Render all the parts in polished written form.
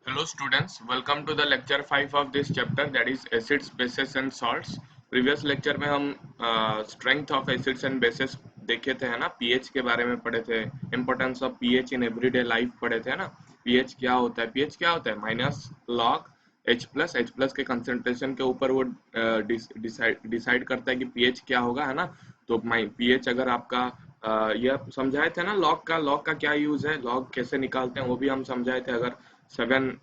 Hello students, welcome to the lecture 5 of this chapter, that is acids, bases and salts. Previous lecture में हम strength of acids and bases देखे थे, है ना. pH के बारे में पढ़े थे, importance of pH in everyday life पढ़े थे, है ना. pH क्या होता है, pH क्या होता है, माइनस log H प्लस के कंसेंट्रेशन के ऊपर वो डिसाइड करता है कि pH क्या होगा, है ना. तो pH अगर आपका यह समझाए थे ना, लॉग का क्या यूज है, लॉग कैसे निकालते हैं वो भी हम समझाए थे. अगर 7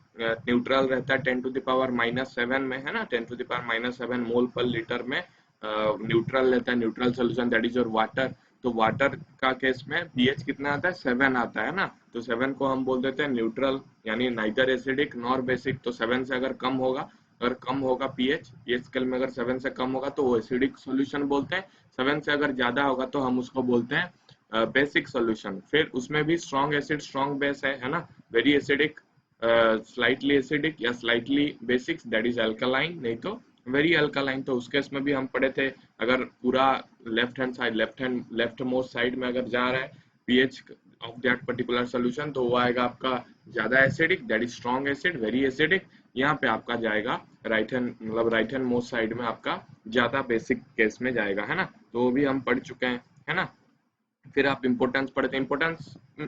न्यूट्रल रहता है 10⁻⁻7 में, है ना, 10⁻⁻7 मोल पर लीटर में न्यूट्रल रहता है, neutral solution that is your water. तो वाटर का केस में पीएच कितना आता है, 7 आता है ना. तो 7 को हम बोल देते हैं न्यूट्रल, यानी नाइदर एसिडिक नॉर बेसिक. तो 7 से अगर कम होगा, पीएच ये स्केल में अगर 7 से कम होगा तो वो एसिडिक सॉल्यूशन बोलते हैं. 7 से अगर ज्यादा होगा तो हम उसको बोलते हैं बेसिक सॉल्यूशन. फिर उसमें भी स्ट्रॉन्ग एसिड स्ट्रॉन्ग बेस है ना. वेरी एसिडिक, स्लाइटली एसिडिक या slightly basic that is alkaline, नहीं तो वेरी अल्कलाइन. तो उस केस में भी हम पढ़े थे, अगर पूरा लेफ्ट मोस्ट साइड में अगर जा रहा है pH of that particular solution तो वो आएगा आपका ज्यादा acidic, that is strong acid, very acidic. यहाँ पे आपका जाएगा राइट हैंड मोस्ट साइड में आपका ज्यादा बेसिक केस में जाएगा, है ना. तो वो भी हम पढ़ चुके हैं, है ना. फिर आप इम्पोर्टेंस पढ़ते हैं.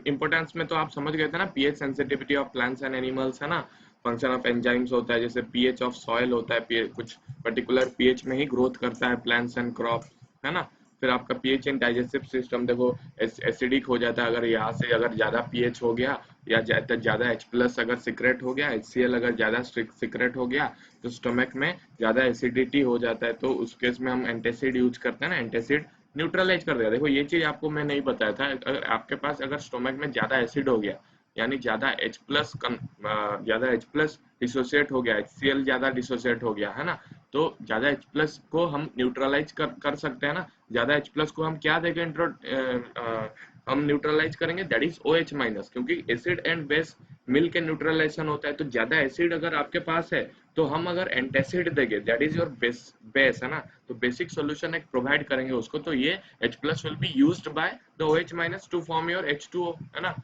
इम्पोर्टेंस में तो आप समझ गए थे ना, pH sensitivity of plants and animals, है ना. फंक्शन ऑफ एंजाइम्स होता है, जैसे पीएच ऑफ सॉइल होता है, कुछ पर्टिकुलर पीएच में ही ग्रोथ करता है प्लांट्स एंड क्रॉप, है ना. फिर आपका पीएच इन डाइजेस्टिव सिस्टम देखो, एसिडिक हो जाता है अगर यहाँ से अगर ज्यादा पीएच हो गया या ज्यादा H प्लस अगर सिक्रेट हो गया, HCl अगर ज्यादा सिक्रेट हो गया तो स्टमक में ज्यादा एसिडिटी हो जाता है. तो उस केस में हम एंटासिड यूज करते हैं ना, एंटासिड न्यूट्रलाइज कर देगा. देखो ये चीज आपको मैं नहीं बताया था, अगर आपके पास अगर स्टोमक में ज्यादा एसिड हो गया, यानी ज्यादा H प्लस डिसोसिएट हो गया, HCl ज्यादा डिसोसिएट हो गया, है ना. तो ज्यादा H प्लस को हम न्यूट्रलाइज कर सकते हैं ना. ज्यादा H प्लस को हम क्या देंगे, हम न्यूट्रलाइज करेंगे, दैट इज OH माइनस, क्योंकि एसिड एंड बेस मिल के न्यूट्रलाइजेशन होता है. तो ज्यादा एसिड अगर आपके पास है तो हम अगर एंटासिड देंगे, दैट इज योर बेस, है ना. तो बेसिक सॉल्यूशन एक प्रोवाइड करेंगे उसको, तो ये H plus will be used by the OH minus two form your H2O, है ना.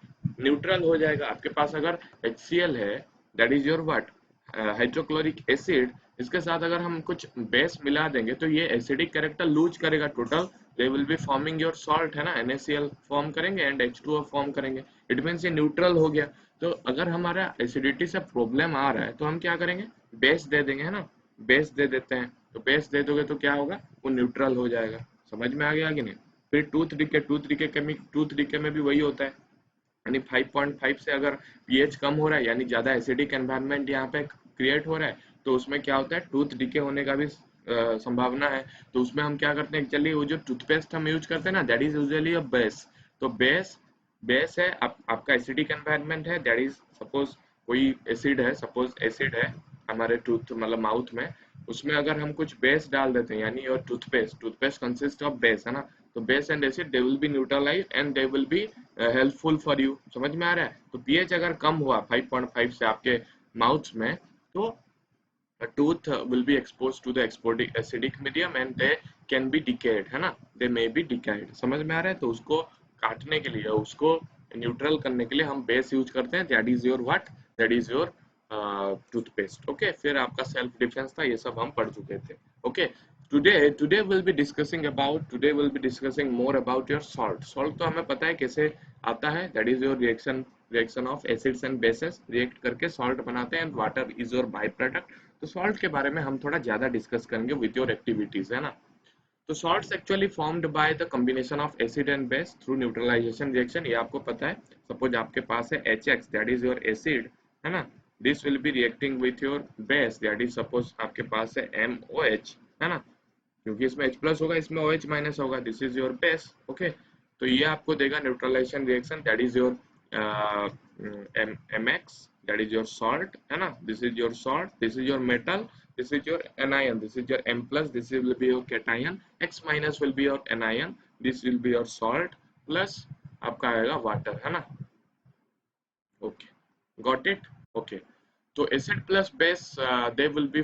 न्यूट्रल हो जाएगा. आपके पास अगर HCl है, that is your what, hydrochloric acid. इसके साथ अगर हम कुछ बेस मिला देंगे तो ये एसिडिक कैरेक्टर लूज करेगा total. They will be forming your salt, है ना, NaCl फॉर्म करेंगे एंड H2O फॉर्म करेंगे. इट मीन्स ये न्यूट्रल हो गया. तो अगर हमारा एसिडिटी से प्रॉब्लम आ रहा है तो हम क्या करेंगे, बेस दे देंगे, है ना. बेस दे देते हैं, तो बेस दे दोगे तो क्या होगा, वो न्यूट्रल हो जाएगा. समझ में आ गया कि नहीं. फिर टूथ डिके में भी वही होता है, यानी 5.5 से अगर पीएच कम हो रहा है, यानी ज्यादा एसिडिक एनवायरनमेंट यहाँ पे क्रिएट हो रहा है, तो उसमें क्या होता है, टूथ डिके होने का भी संभावना है. तो उसमें हम क्या करते हैं, एक्चुअली वो जो टूथपेस्ट हम यूज करते हैं ना, that is usually a base. तो बेस है, आपका एसिडिक एनवायरनमेंट है, दैट इज सपोज कोई एसिड है हमारे टूथ मतलब माउथ में. उसमें अगर हम कुछ बेस डाल देते हैं, यानी और टूथपेस्ट कंसिस्ट ऑफ बेस, है ना. तो base and acid they will be neutralise and they will be helpful for you. समझ में आ रहा है. तो पीएच अगर कम हुआ 5.5 से आपके माउथ में, तो tooth will be exposed to the acidic medium and they can be decayed, है ना. they may be decayed. समझ में आ रहा है. तो उसको काटने के लिए, उसको न्यूट्रल करने के लिए हम बेस यूज करते हैं, that is your what, that is your toothpaste. Okay, फिर आपका सेल्फ डिफेंस था, ये सब हम पढ़ चुके थे. Okay, today we'll be discussing more about your salt. तो हमें पता है कैसे आता है, that is your reaction of acids and bases react करके सॉल्ट बनाते हैं, and water is your by product. तो सॉल्ट के बारे में हम थोड़ा ज्यादा डिस्कस करेंगे विथ योर एक्टिविटीज, है ना. तो salts actually formed by the combination of acid and base through neutralisation reaction. ये आपको पता है. सपोज आपके पास है HX, that is your acid, है ना. This will be reacting with your base, that is suppose आपके पास है MOH, है ना, क्योंकि इसमें H प्लस होगा, इसमें OH माइनस होगा. This is your base. Okay, तो ये आपको देगा neutralisation reaction, that is your MX, that is your salt, है ना. this is your salt, this is your metal, this is your anion, this is your M plus, this will be your cation, X minus will be your anion, this will be your salt plus आपका आएगा water, है ना. okay, got it. okay, so acid plus base they will be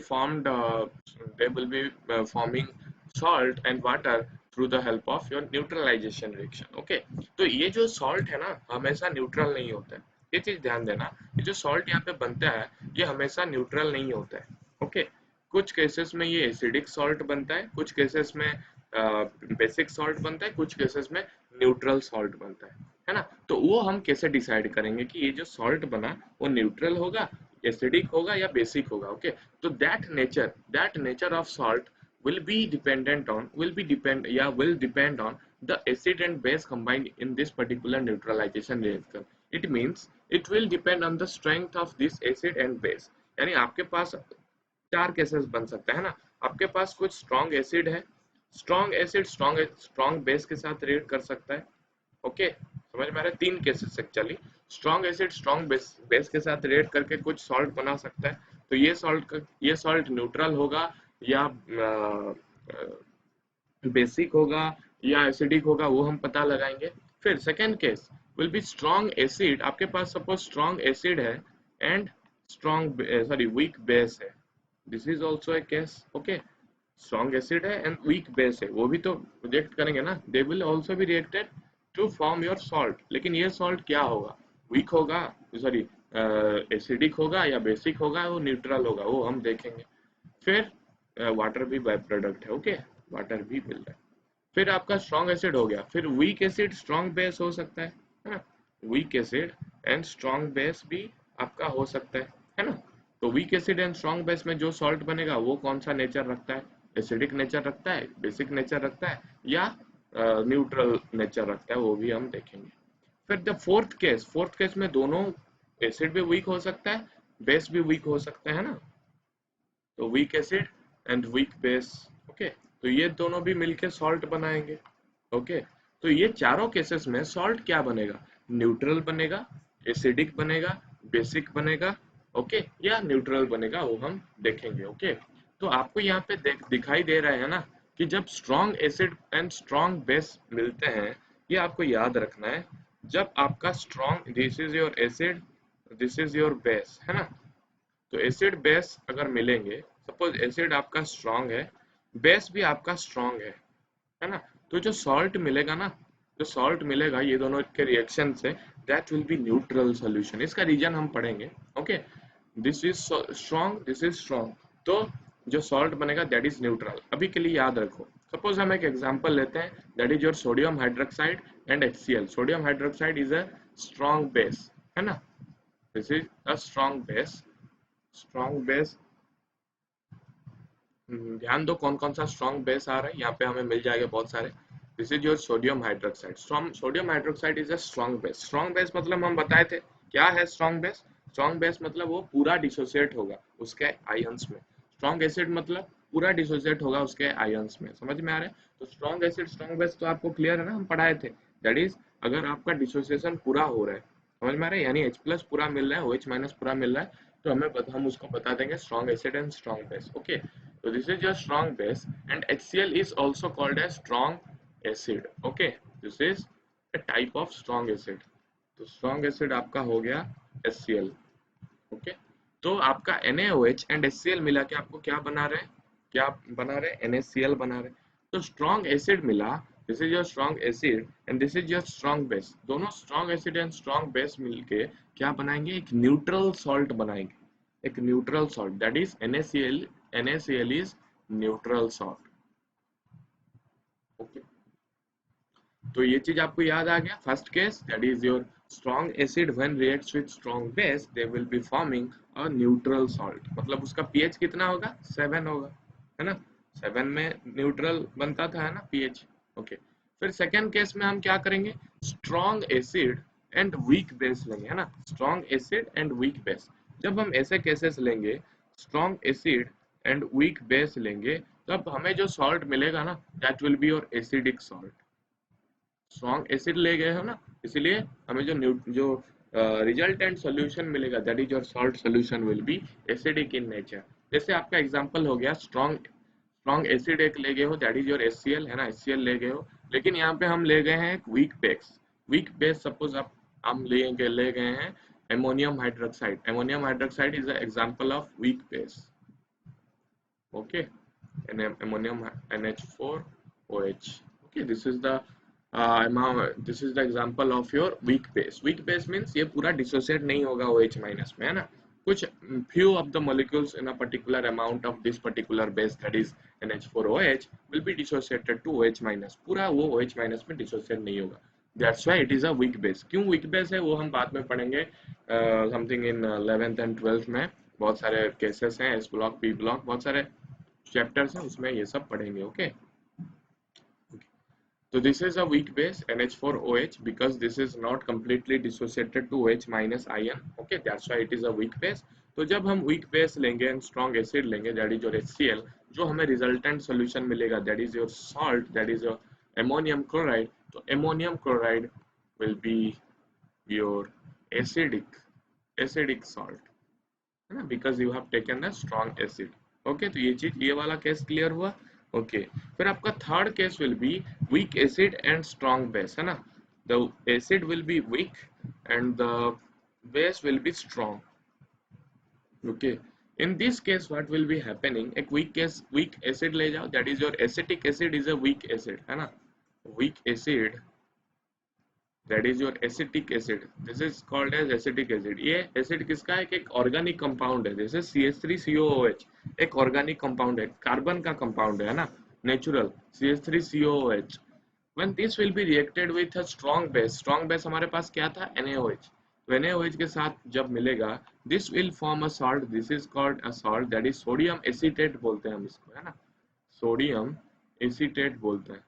forming salt and water through the help of your neutralization reaction. okay, तो ये जो salt है ना, हमेशा न्यूट्रल नहीं होता है. ये चीज ध्यान देना, ये जो सॉल्ट यहाँ पे बनता है ये हमेशा न्यूट्रल नहीं होता है। ओके, कुछ केसेस में ये एसिडिक सॉल्ट बनता है, कुछ केसेस में बेसिक सॉल्ट बनता है, कुछ केसेस में न्यूट्रल सॉल्ट बनता है ना। तो वो हम कैसे डिसाइड करेंगे कि ये जो सॉल्ट बना वो न्यूट्रल होगा, एसिडिक होगा या बेसिक होगा। ओके, तो that nature of salt will depend on the acid and base combined in this particular neutralization reaction. It means it will depend on the strength of this acid and base. यानी आपके पास चार cases बन सकते हैं ना। आपके पास कुछ strong acid है, स्ट्रॉन्ग एसिड स्ट्रॉन्ग बेस के साथ रिएक्ट कर सकता है। ओके, समझ में आ रहा है? तीन cases actually, strong acid strong base के साथ रिएक्ट करके कुछ सॉल्ट बना सकता है। तो ये सॉल्ट न्यूट्रल होगा या बेसिक होगा या एसिडिक होगा, वो हम पता लगाएंगे। फिर second case will be strong acid. आपके पास सपोज स्ट्रॉन्ग एसिड है एंड वीक बेस है, this is also a case. Okay, strong acid है एंड वीक बेस है, वो भी तो रिएक्ट करेंगे ना, they will also be reacted to form your salt. लेकिन ये सॉल्ट क्या होगा, वीक होगा, सॉरी एसिडिक होगा या बेसिक होगा, वो न्यूट्रल होगा, वो हम देखेंगे। फिर वाटर भी बाय प्रोडक्ट है। ओके, वाटर भी मिल रहा है। फिर आपका स्ट्रॉन्ग एसिड हो गया, फिर वीक एसिड स्ट्रॉन्ग बेस हो सकता है ना। Weak acid and strong base भी आपका हो सकता है ना। तो weak acid and strong base में जो सॉल्ट बनेगा वो कौन सा नेचर रखता है, एसिडिक नेचर रखता है, बेसिक नेचर रखता है या न्यूट्रल नेचर रखता है, वो भी हम देखेंगे। फिर द फोर्थ केस में दोनों एसिड भी वीक हो सकता है, बेस भी वीक हो सकता है ना। तो weak acid and weak base. Okay, तो ये दोनों भी मिलके सॉल्ट बनाएंगे। ओके, तो ये चारों केसेस में सॉल्ट क्या बनेगा, न्यूट्रल बनेगा, एसिडिक बनेगा, बेसिक बनेगा, ओके, या न्यूट्रल बनेगा, वो हम देखेंगे। ओके, तो आपको यहाँ पे दिखाई दे रहा है ना कि जब strong acid and strong base मिलते हैं, ये आपको याद रखना है। जब आपका strong, this is your acid, this is your base, है ना। तो एसिड बेस अगर मिलेंगे, सपोज एसिड आपका स्ट्रॉन्ग है, बेस भी आपका स्ट्रॉन्ग है ना। तो जो सॉल्ट मिलेगा ना, जो सॉल्ट मिलेगा ये दोनों के रिएक्शन से, that will be neutral solution. इसका रीजन हम पढ़ेंगे। Okay, this is strong, this is strong, तो जो सॉल्ट बनेगा दैट इज न्यूट्रल। अभी के लिए याद रखो, सपोज हम एक एग्जांपल लेते हैं, that is your sodium hydroxide and HCl। Sodium hydroxide is a strong base, है ना, this is a strong base. Strong base, ध्यान दो कौन कौन सा स्ट्रॉन्ग बेस आ रहा है, यहाँ पे हमें मिल जाएगा बहुत सारे। This is your sodium hydroxide. Sodium hydroxide is a strong base. Strong base मतलब हम बताए थे क्या है स्ट्रॉन्ग बेस। स्ट्रॉन्ग बेस मतलब वो पूरा डिसोसिएट होगा उसके आयंस में। स्ट्रॉन्ग एसिड मतलब पूरा डिसोसिएट होगा उसके आयंस में। समझ में आ रहा है? तो स्ट्रॉन्ग एसिड स्ट्रॉन्ग बेस तो आपको क्लियर है ना, हम पढ़ाए थे। दैट इज अगर आपका डिसोसिएशन पूरा हो रहा है, समझ में आ रहा है, यानी H+ पूरा मिल रहा है, OH- पूरा मिल रहा है, तो हम उसको बता देंगे strong acid and strong base. Okay, so this is your strong base and HCl is also called as strong acid. Okay, this is a type of strong acid. तो strong acid आपका हो गया HCl। ओके, तो आपका NaOH and HCl मिला के आपको क्या बना रहे हैं, क्या बना रहे हैं, NaCl बना रहे हैं। तो स्ट्रॉन्ग एसिड मिला, this is your strong acid and this is your strong base. दोनों strong acid and strong base मिलके क्या बनाएंगे, एक न्यूट्रल सॉल्ट बनाएंगे, एक neutral salt, that is NaCl is neutral salt। Okay, तो ये चीज आपको याद आ गया। First case, that is your strong acid when reacts with strong base, they will be forming a neutral salt. मतलब उसका पीएच कितना होगा, 7 होगा, है ना। 7 में न्यूट्रल बनता था, है ना, पीएच। ओके, फिर सेकेंड केस में हम क्या करेंगे, strong acid and weak base लेंगे, है ना। Strong acid and weak base, जब हम ऐसे केसेस लेंगे, strong acid and weak base लेंगे, तब हमें जो सॉल्ट मिलेगा ना, that will be your acidic salt. Strong acid ले गए हो ना, इसलिए हमें जो रिजल्टेंट सॉल्यूशन मिलेगा, that is your salt solution will be acidic in nature. जैसे आपका एग्जांपल हो गया, स्ट्रॉन्ग एसिड एक ले गए हो, दैट इज योर HCl, है ना, HCl ले गए हो। लेकिन यहाँ पे हम ले गए हैं एक वीक बेस। सपोज आप हम ले गए हैं ammonium hydroxide. Ammonium hydroxide is a example of weak base. Okay, ammonium NH4OH। Okay, this is the this is the example of your weak base. Weak base means ये पूरा dissociate नहीं होगा OH minus में, है ना. कुछ few of the molecules in a particular amount of this particular base, that is NH4OH, will be dissociated to OH minus. पूरा वो OH minus में dissociate नहीं होगा. That's why it is a weak base. क्यों weak base है वो हम बाद में पढ़ेंगे, something in 11th and 12th में. बहुत सारे cases हैं, S block, P block, बहुत सारे chapters हैं, उसमें ये सब पढ़ेंगे. Okay. So this is a weak base NH4OH because this is not completely dissociated to OH minus ion. Okay, that's why it is a weak base. तो जब हम weak base लेंगे and strong acid लेंगे, that is your HCl, जो हमें resultant solution मिलेगा, that is your salt, that is your ammonium chloride. तो ammonium chloride will be your acidic salt, है ना, because you have taken a strong acid. Okay, तो ये वाला केस क्लियर हुआ. ओके, फिर आपका third case will be weak acid and strong base, है ना. The acid will be weak and the base will be strong. Okay, in this case what will be happening, एक weak acid ले जाओ, that is your acetic acid is a week acid, है ना. Weak acid, that is your acetic acid, this is called as acetic acid. ये acid किसका है, एक organic compound है, जैसे CH3COOH एक ऑर्गेनिक कंपाउंड है, कार्बन का कंपाउंड है ना, natural CH3COOH. when this will be reacted with a strong base हमारे पास क्या था, NaOH. तो NaOH के साथ जब मिलेगा, this will form a salt, this is called a salt, that is sodium acetate बोलते हैं हम इसको, है ना, सोडियम एसीटेट बोलते हैं.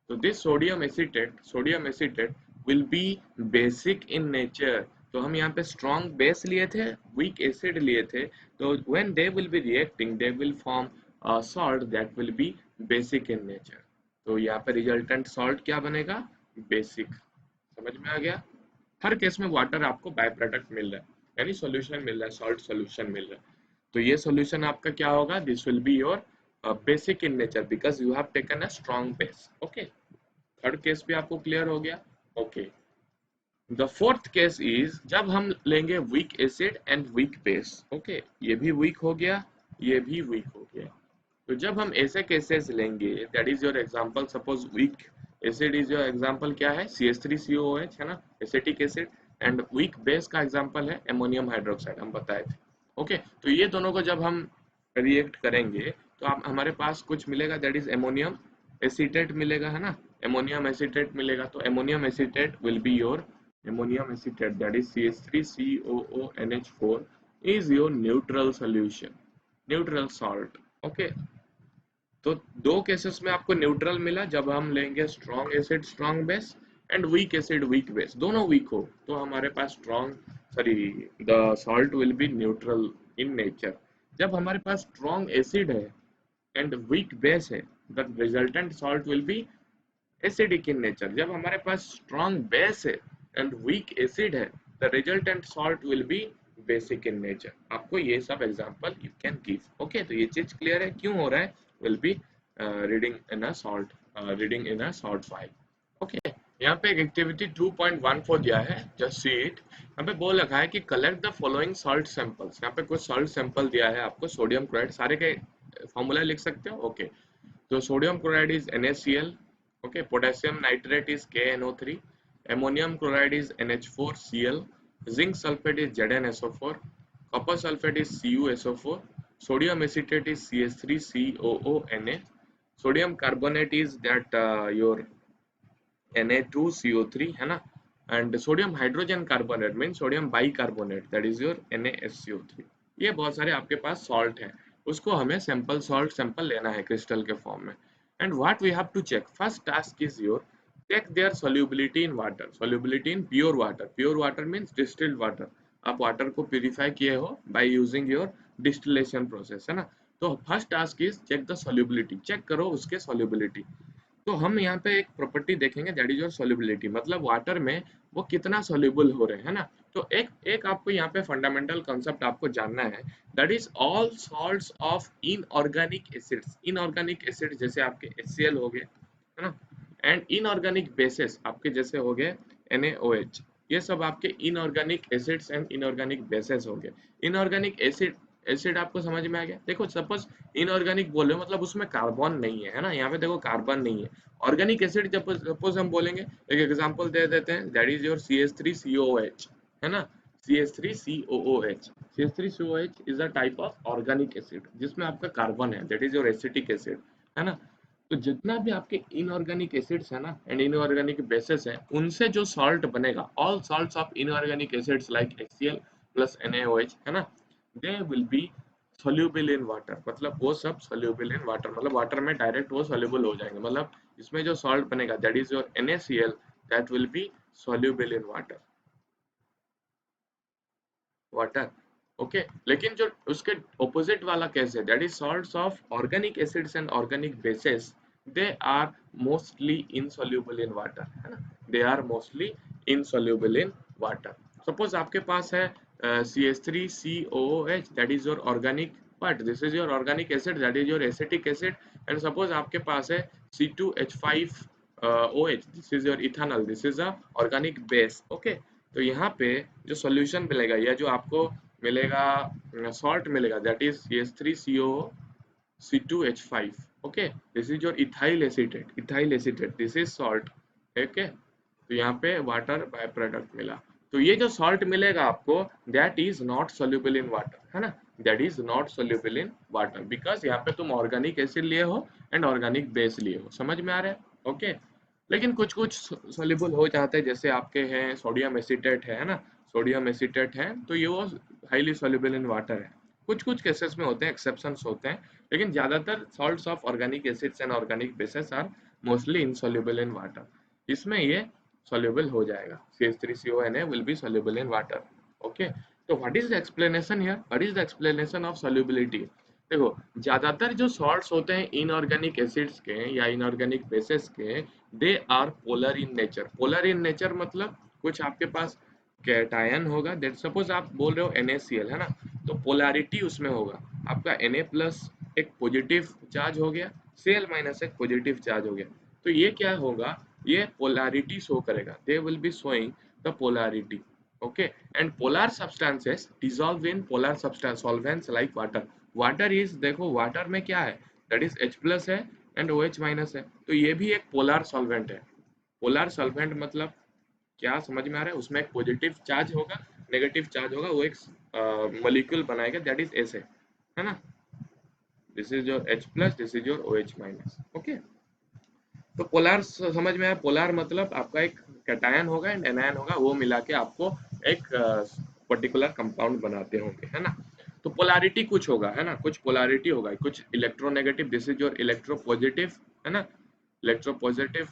तो this sodium acetate will be basic in nature. तो हम यहाँ पे strong base लिए थे, weak acid लिए थे, तो when they will be reacting they will form a salt that will be basic in nature. तो यहाँ पे resultant salt क्या बनेगा, basic. समझ में आ गया. हर केस में वाटर आपको बाय प्रोडक्ट मिल रहा है, यानी सॉल्यूशन मिल रहा है, सॉल्ट सॉल्यूशन मिल रहा है. तो ये सॉल्यूशन आपका क्या होगा, this will be your basic in nature because you have taken a strong base. Okay, third case भी आपको क्लियर हो गया. Okay, the fourth case is जब हम लेंगे weak acid and weak base. Okay, ये भी वीक हो गया, ये भी वीक हो गया. तो जब हम ऐसे केसेस लेंगे, that is your example, suppose weak acid is your example क्या है, CH3COOH, है ना, acetic acid. And weak base का एग्जांपल है अमोनियम हाइड्रोक्साइड, हम बताए थे. ओके, तो ये दोनों को जब हम रिएक्ट करेंगे तो आप हमारे पास कुछ मिलेगा, दैट इज अमोनियम एसीटेट मिलेगा, है ना, अमोनियम एसीटेट मिलेगा. तो ammonium acetate will be your ammonium acetate, that is CH3COONH4 is your neutral solution, neutral salt. Okay, तो दो केसेस में आपको न्यूट्रल मिला, जब हम लेंगे strong acid strong base and weak acid weak base, दोनों वीक हो तो हमारे पास the salt will be neutral in nature. जब हमारे पास स्ट्रॉन्ग एसिड है एंड वीक बेस है, the resultant salt will be acidic in nature. जब हमारे पास स्ट्रॉन्ग बेस है एंड वीक एसिड है, the resultant salt will be basic in nature. आपको ये सब example you can give. Okay, तो ये चीज क्लियर है क्यों हो रहा है, will be reading in a salt file. Okay, यहाँ पे एक एक्टिविटी 2.14 दिया है, जस्ट सी इट. यहाँ पे बोल रखा है कि collect the following salt samples. यहाँ पे कुछ सॉल्ट सैंपल दिया है आपको, सोडियम क्लोराइड, सारे के फॉर्मूला लिख सकते हो. ओके, तो sodium chloride is NaCl. Okay, potassium nitrate is KNO3, ammonium chloride is NH4Cl, zinc sulfate is ZnSO4, copper sulfate is CuSO4, sodium acetate is CH3COONA, sodium carbonate is that your Na2CO3, है ना, and sodium hydrogen carbonate means sodium bicarbonate, that is your NaSCO3. ये बहुत सारे आपके पास salt हैं, उसको हमें sample लेना है क्रिस्टल के फॉर्म में. And what we have to check, first task is your check their solubility in water, solubility in pure water means distilled water. आप वाटर को प्यूरिफाई किए हो by using your distillation process, है ना. तो first task is check the solubility, check करो उसके solubility. तो हम यहाँ पे एक प्रॉपर्टी देखेंगे, दैट इज योर solubility, मतलब वाटर में वो कितना soluble हो रहे हैं, है ना. तो एक आपको यहाँ पे फंडामेंटल कॉन्सेप्ट आपको जानना है, that is all salts of inorganic acids. Inorganic acid जैसे आपके HCl हो गए, है ना, एंड इनऑर्गेनिक बेसेस आपके जैसे हो गए NaOH, ये सब आपके inorganic acids and inorganic bases हो गए. इनऑर्गेनिक एसिड एसिड आपको समझ में आ गया। देखो सपोज इनऑर्गेनिक बोले मतलब उसमें कार्बन नहीं है, है ना, यहाँ पे देखो कार्बन नहीं है। ऑर्गेनिक एसिड जब सपोज हम बोलेंगे, एक एग्जांपल दे देते हैं, दैट इज योर CH3COOH, है ना, CH3COOH। CH3COOH is a type of organic acid जिसमें आपका कार्बन है, that is your acetic acid, है ना। तो जितना भी आपके इनऑर्गेनिक एसिड्स है ना एंड इनऑर्गेनिक बेसेस है, उनसे जो सॉल्ट बनेगा, all salts of inorganic acids like HCl plus NaOH, है ना, they will be soluble in water, मतलब वो सब soluble इन वाटर, मतलब वाटर में डायरेक्ट वो soluble हो जाएंगे, मतलब इसमें जो सॉल्ट बनेगा that is your NaCl, that will be soluble in water, water, okay. लेकिन जो उसके ऑपोजिट वाला केस है, that is salts of organic acids and organic bases, they are mostly insoluble in water, है ना, they are mostly insoluble in water. Suppose आपके पास है CH3COOH, that is your organic, but this is your organic acid, that is your acetic acid. And suppose आपके पास है C2H5OH, this is your ethanol, this is a organic base, okay. तो यहाँ पे जो सॉल्यूशन मिलेगा या जो आपको मिलेगा सॉल्ट मिलेगा, that is CH3COC2H5, okay, this is your ethyl acetate, ethyl acetate, this is salt, okay. तो यहाँ पे वाटर बाय प्रोडक्ट मिला। तो ये जो सॉल्ट मिलेगा आपको, that is not soluble in water, है ना, that is not soluble in water, because यहाँ पे तुम ऑर्गेनिक एसिड लिए हो एंड ऑर्गेनिक बेस लिए हो, समझ में आ रहा है, ओके। लेकिन कुछ कुछ सोल्यूबल हो जाते हैं, जैसे आपके हैं सोडियम एसीटेट है ना, सोडियम एसीटेट है, तो ये वो हाईली सोल्यूबल इन वाटर है। कुछ कुछ केसेस में होते हैं, एक्सेप्शंस होते हैं, लेकिन ज्यादातर salts of organic acids and organic bases are mostly insoluble in water. इसमें ये soluble हो जाएगा, CH3CONA will be soluble in water, okay। तो what is the explanation here, what is the explanation of solubility? देखो ज्यादातर जो salts होते हैं इनऑर्गेनिक एसिड्स के या इनऑर्गेनिक बेसेस के, they are polar in nature. Polar in nature मतलब कुछ आपके पास कैटायन होगा, दैट सपोज आप बोल रहे हो NaCl, है ना, तो पोलैरिटी उसमें होगा आपका Na प्लस एक पॉजिटिव चार्ज हो गया, Cl माइनस एक पॉजिटिव चार्ज हो गया। तो ये क्या होगा, ये पोलैरिटी शो करेगा, दे will be showing the polarity, okay. And polar substances dissolve in polar substance solvents like water. Water is, देखो वाटर में क्या है, दैट इज H प्लस है एंड OH माइनस है, तो ये भी एक पोलर सॉल्वेंट है। पोलर सॉल्वेंट मतलब क्या, समझ में आ रहा है, उसमें एक पॉजिटिव चार्ज होगा, नेगेटिव चार्ज होगा, वो एक मॉलिक्यूल बनाएगा, दैट इज ऐसे, है ना, this is your H plus, this is your OH minus, okay. तो पोलर समझ में आया, पोलर मतलब आपका एक कैटायन होगा एंड एनायन होगा, वो मिला के आपको एक पर्टिकुलर कंपाउंड बनाते होंगे, है ना। तो पोलैरिटी कुछ होगा, है ना, कुछ पोलैरिटी होगा, कुछ electronegative, this is your electropositive, है ना, electropositive,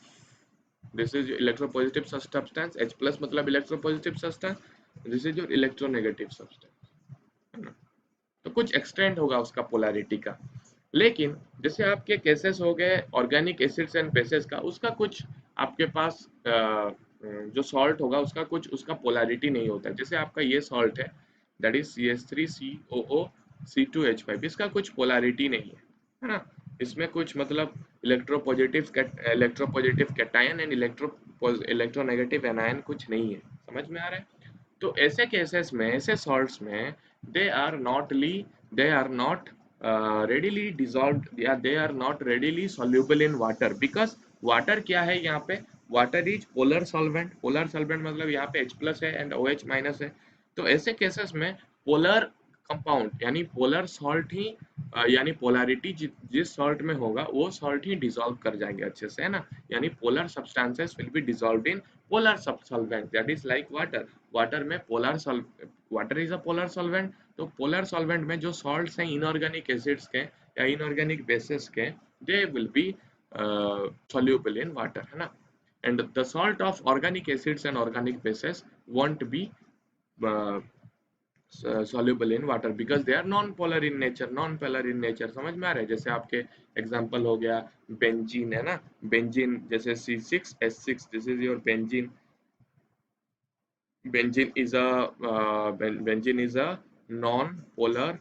this is electropositive substance, H plus मतलब electropositive substance, this is your electronegative substance, है ना। तो कुछ एक्सटेंट होगा उसका पोलैरिटी का। लेकिन जैसे आपके केसेस हो गए ऑर्गेनिक एसिड्स एंड बेसेस का, उसका कुछ आपके पास जो सॉल्ट होगा उसका कुछ उसका पोलैरिटी नहीं होता है। जैसे आपका ये सॉल्ट है, दैट इज CH3COO C2H5, इसका कुछ पोलैरिटी नहीं है ना, इसमें कुछ मतलब electropositive cation and electronegative anion कुछ नहीं है, समझ में आ रहा है। तो ऐसे केसेस में, ऐसे सॉल्ट्स में, they are not readily dissolved, yeah, they are not readily soluble in water, because water क्या है यहाँ पे, water is polar solvent, polar solvent मतलब यहाँ पे H प्लस है एंड OH माइनस है। तो ऐसे केसेस में पोलर कंपाउंड यानी पोलर सॉल्ट ही यानी पोलैरिटी जिस सॉल्ट में होगा वो सॉल्ट ही डिसॉल्व कर जाएंगे अच्छे से, है ना, यानी polar substances will be dissolved in polar solvent, that is like water. Water में water is a polar solvent. तो पोलर सॉल्वेंट में जो सॉल्ट्स हैं इनऑर्गेनिक एसिड्स के या इनऑर्गेनिक बेसिस के, दे will be soluble in water, है ना। and the salt of organic acids and organic bases won't be uh, soluble in water because they are non-polar in nature, non-polar in nature, समझ में आ रहा है। जैसे आपके example हो गया बेंजीन, है ना, बेंजीन जैसे C6H6, this is your benzene. benzene is a non-polar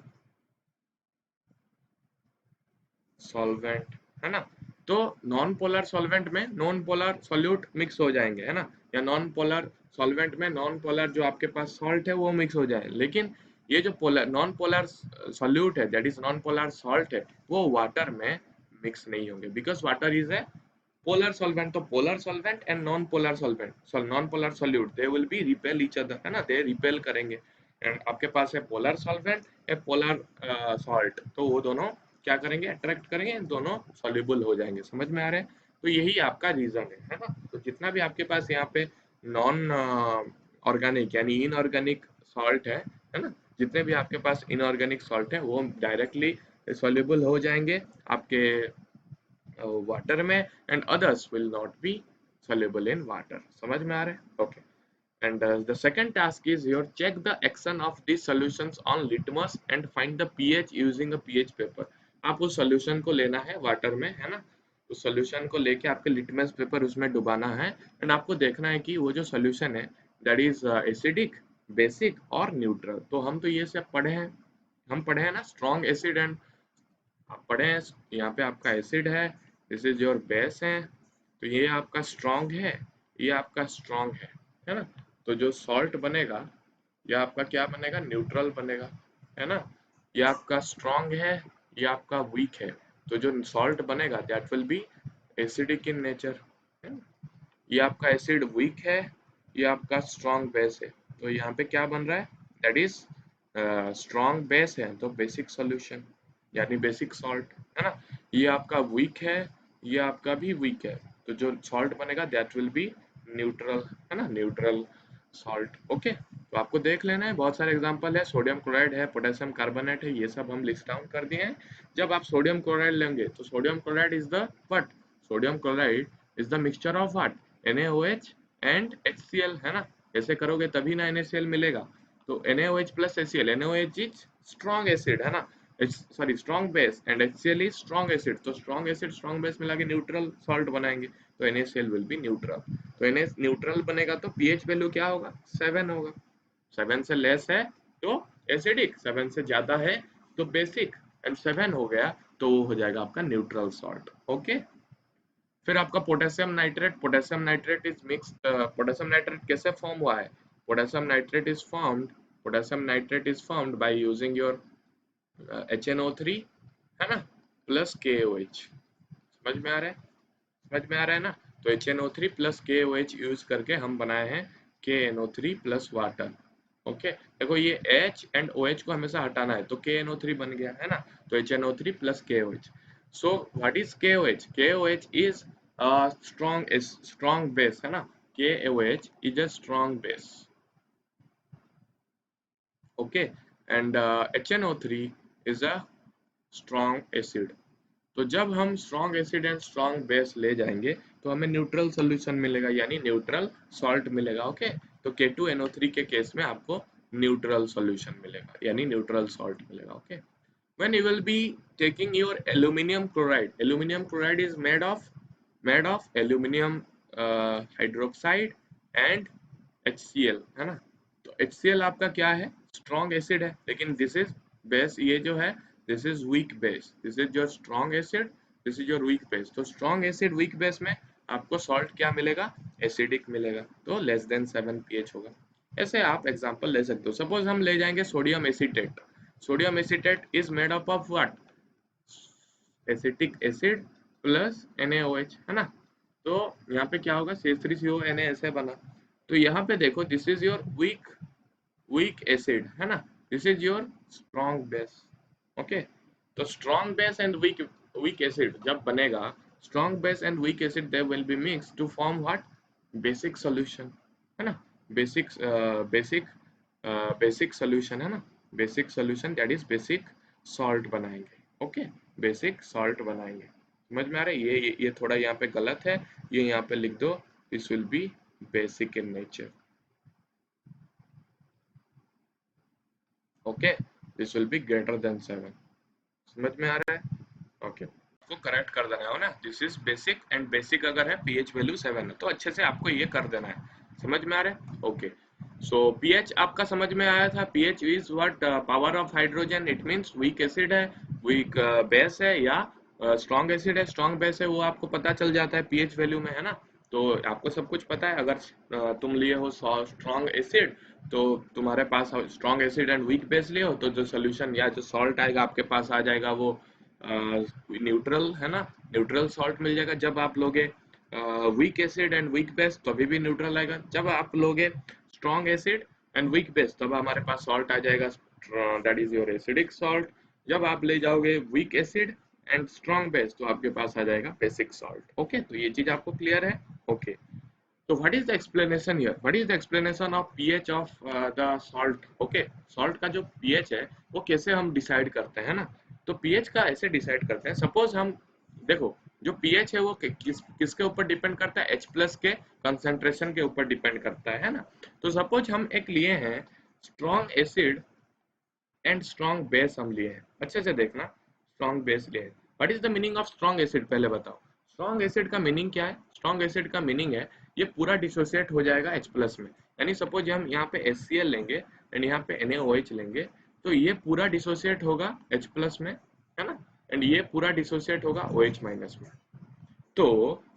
solvent, है ना। तो नॉन पोलर सॉल्वेंट में नॉन पोलर सॉल्यूट मिक्स हो जाएंगे, है ना, या नॉन पोलर सॉल्वेंट में नॉन पोलर जो आपके पास सॉल्ट है वो मिक्स हो जाए। लेकिन ये जो पोलर नॉन पोलर सॉल्यूट है, that is non polar salt है, वो वाटर में मिक्स नहीं होंगे, because water is a polar solvent. तो polar solvent and non polar solvent, so non polar solute, they will be repel each other, है ना, they repel करेंगे. And आपके पास है पोलर सॉल्वेंट या पोलर सॉल्ट, तो वो दोनों क्या करेंगे, अट्रैक्ट करेंगे, दोनों सॉल्युबल हो जाएंगे. समझ में आ रहा है? तो यही आपका रीजन है ना. तो जितना भी आपके पास यहाँ पे नॉन ऑर्गेनिक यानी इनऑर्गेनिक सॉल्ट है ना, जितने भी आपके पास इनऑर्गेनिक सॉल्ट है वो डायरेक्टली सॉल्युबल हो जाएंगे आपके वाटर में, and others will not be soluble in water. समझ में आ रहा है? Okay. And the second task is your check the action of these solutions on litmus and find the pH using a pH paper. आप उस solution को लेना है water में, है ना, उस solution को लेके आपके लिटमस पेपर उसमें डुबाना है, एंड आपको देखना है कि वो जो solution है that is acidic, basic और neutral. तो हम तो ये सब पढ़े हैं, हम पढ़े हैं ना, strong acid and आप पढ़े हैं यहाँ पे आपका एसिड है, दिस इज योर बेस है, तो ये आपका स्ट्रॉन्ग है, ये आपका स्ट्रॉन्ग है ना. तो जो सॉल्ट बनेगा ये आपका क्या बनेगा, न्यूट्रल बनेगा, है ना. ये आपका स्ट्रॉन्ग है, ये आपका वीक है, तो जो सॉल्ट बनेगा that will be acidic in nature, है ना. ये आपका एसिड वीक है, ये आपका स्ट्रॉन्ग बेस है, तो यहाँ पे क्या बन रहा है, दैट इज स्ट्रॉन्ग बेस है तो बेसिक सॉल्यूशन यानी बेसिक सॉल्ट, है ना. ये आपका वीक है, ये आपका भी वीक है, तो जो सॉल्ट बनेगा दैट विल बी न्यूट्रल, है ना, न्यूट्रल सॉल्ट. ओके. तो आपको देख लेना है, बहुत सारे एग्जांपल है, सोडियम क्लोराइड है, पोटेशियम कार्बोनेट है, ये सब हम लिस्ट डाउन कर दिए हैं. जब आप सोडियम क्लोराइड लेंगे तो sodium chloride is the what, sodium chloride is the mixture of what, NaOH and HCl, है ना. ऐसे करोगे तभी ना NaCl मिलेगा. तो NaOH plus HCl, NaOH is strong acid, है ना, sorry strong base, and HCl is strong acid, तो स्ट्रॉन्ग एसिड स्ट्रॉन्ग बेस मिला के न्यूट्रल सॉल्ट बनाएंगे, तो NaCl विल बी न्यूट्रल. तो Na न्यूट्रल बनेगा तो pH वैल्यू क्या होगा, 7 होगा. 7 से लेस है तो एसिडिक, 7 से ज्यादा है तो बेसिक, एंड 7 हो गया तो वो हो जाएगा आपका न्यूट्रल सॉल्ट. ओके. फिर आपका potassium nitrate, potassium nitrate is mixed, potassium nitrate कैसे फॉर्म हुआ है, potassium nitrate is formed, potassium nitrate is formed by using your HNO3, है ना, प्लस KOH. समझ में आ रहा है, समझ में आ रहा है ना. तो HNO3 प्लस KOH यूज करके हम बनाए हैं KNO3 प्लस वाटर. ओके. देखो ये H एंड OH को हमेशा हटाना है, तो KNO3 बन गया, है ना. तो HNO3 plus KOH. So what is KOH, KOH is strong base, है ना, KOH is a strong base. Okay. And HNO3 is a strong acid. तो जब हम strong acid and strong base ले जाएंगे तो हमें न्यूट्रल सोल्यूशन मिलेगा यानी न्यूट्रल सॉल्ट मिलेगा. ओके. तो K2NO3 के केस में आपको न्यूट्रल सोल्यूशन मिलेगा यानी न्यूट्रल सॉल्ट मिलेगा. Okay. When you will be taking your aluminum chloride is made of aluminum hydroxide and HCl, है ना. तो HCl आपका क्या है, स्ट्रॉन्ग एसिड है, लेकिन दिस इज बेस, ये जो है this is weak base, this is your strong acid, this is your weak base. तो स्ट्रॉन्ग एसिड वीक बेस में आपको सॉल्ट क्या मिलेगा, एसिडिक मिलेगा, तो लेस देन 7 pH होगा. ऐसे आप एग्जांपल ले सकते हो. सपोज हम ले जाएंगे sodium acetate, sodium acetate is made up of what, acetic acid plus NaOH, है ना. तो यहाँ पे क्या होगा, C3CONa ऐसे बना. तो यहाँ पे देखो this is your weak acid, है ना, this is your strong base. Okay. तो strong base and weak acid जब बनेगा, strong base and weak acid they will be mix to form what, basic solution, है ना, बेसिक सॉल्यूशन, है ना, basic solution that is basic salt बनाएंगे. Okay. Basic salt बनाएंगे. समझ में आ रहा है. ये थोड़ा यहाँ पे गलत है, ये यहाँ पे लिख दो, this will be basic in nature. Okay. This will be greater than 7. समझ में आ रहा है. ओके. आपको करेक्ट कर देना है ना, this is basic, and basic अगर है pH वैल्यू 7 है तो अच्छे से आपको ये कर देना है. समझ में आ रहा है. ओके. सो pH आपका समझ में आया था. pH is what, power of hydrogen, it means week acid है, वीक बेस है, या स्ट्रॉन्ग एसिड है, स्ट्रॉन्ग बेस है, वो आपको पता चल जाता है pH वैल्यू में, है ना. तो आपको सब कुछ पता है। अगर तुम लिए हो स्ट्रॉन्ग एसिड, तो तुम्हारे पास strong acid and weak base लिए हो, तो जो सोल्यूशन या जो सॉल्ट आएगा आपके पास आ जाएगा वो न्यूट्रल, है ना। न्यूट्रल सॉल्ट मिल जाएगा। जब आप लोगे weak acid and weak base तो अभी भी न्यूट्रल आएगा। जब आप लोगे strong acid and weak base तब हमारे पास सॉल्ट आ जाएगा, that is your acidic salt. जब आप ले जाओगे weak acid and strong base तो आपके पास आ जाएगा बेसिक सॉल्ट। ओके, तो ये चीज आपको क्लियर है। Okay, so what is the explanation here? What is the explanation of pH of the salt? Okay, salt का जो pH है वो कैसे हम डिसाइड करते हैं ना। तो pH का ऐसे डिसाइड करते हैं, सपोज हम देखो जो pH है वो किसके ऊपर डिपेंड करता है, H प्लस के कंसेंट्रेशन के ऊपर डिपेंड करता है ना। तो सपोज हम एक लिए हैं strong acid and strong base, हम लिए हैं, अच्छे से देखना, स्ट्रॉन्ग बेस लिए हैं। What is the meaning of strong acid, पहले बताओ। स्ट्रॉन्ग एसिड का मीनिंग क्या है? स्ट्रॉन्ग एसिड का मीनिंग है ये पूरा डिसोसिएट हो जाएगा H प्लस में। यानी सपोज हम यहाँ पे HCl लेंगे एंड यहाँ पे NaOH लेंगे, तो ये पूरा डिसोसिएट होगा H प्लस में, है ना, एंड ये पूरा डिसोसिएट होगा OH माइनस में। तो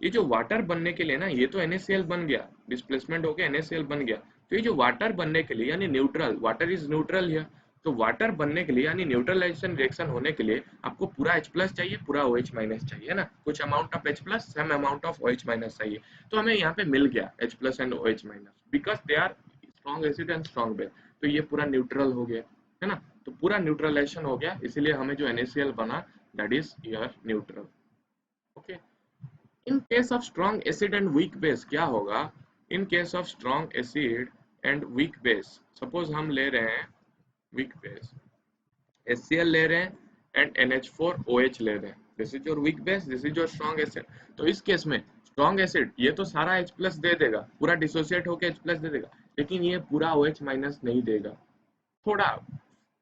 ये जो वाटर बनने के लिए ना, ये तो NaCl बन गया, डिस्प्लेसमेंट हो गया, NaCl बन गया। तो ये जो वाटर बनने के लिए, यानी neutral, water is neutral here, तो वाटर बनने के लिए यानी न्यूट्रलाइजेशन रिएक्शन होने के लिए आपको पूरा H प्लस चाहिए, पूरा OH माइनस चाहिए ना, कुछ amount of H plus, some amount of OH minus चाहिए। तो हमें यहाँ पे मिल गया H plus and OH minus, because they are strong acid and strong base. तो ये पूरा न्यूट्रल हो गया, है ना, तो पूरा न्यूट्रलाइजेशन हो गया, इसीलिए हमें जो NaCl बना that is your neutral. Okay, in case of strong acid and weak base क्या होगा? In case of strong acid and weak base, suppose हम ले रहे हैं वीक बेस, HCl ले रहे हैं एंड NH4OH ले रहे हैं, this is your weak base, this is your strong acid. तो इस केस में स्ट्रॉन्ग एसिड ये तो सारा H प्लस दे देगा, पूरा डिसोसिएट होकर H प्लस दे देगा, लेकिन ये पूरा OH माइनस नहीं देगा, थोड़ा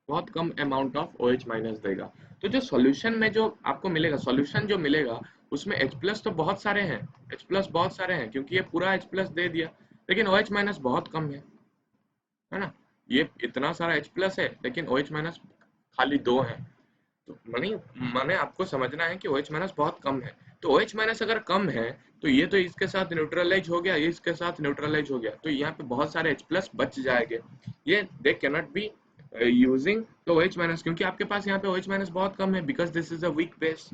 बहुत कम अमाउंट ऑफ OH माइनस देगा। तो जो सॉल्यूशन में जो आपको मिलेगा, सॉल्यूशन जो मिलेगा उसमें H प्लस तो बहुत सारे हैं, H प्लस बहुत सारे हैं क्योंकि ये पूरा H प्लस दे दिया, लेकिन OH माइनस बहुत कम है ना। ये इतना सारा H प्लस है लेकिन OH माइनस खाली 2 है। तो माने आपको समझना है कि OH माइनस बहुत कम है। तो OH माइनस अगर कम है तो ये तो इसके साथ न्यूट्रलाइज हो गया, ये इसके साथ न्यूट्रलाइज हो गया, तो यहाँ पे बहुत सारे H प्लस बच जाएंगे। ये दे कैनॉट बी यूजिंग तो OH माइनस, क्योंकि आपके पास यहाँ पे OH माइनस बहुत कम है, because this is a weak base.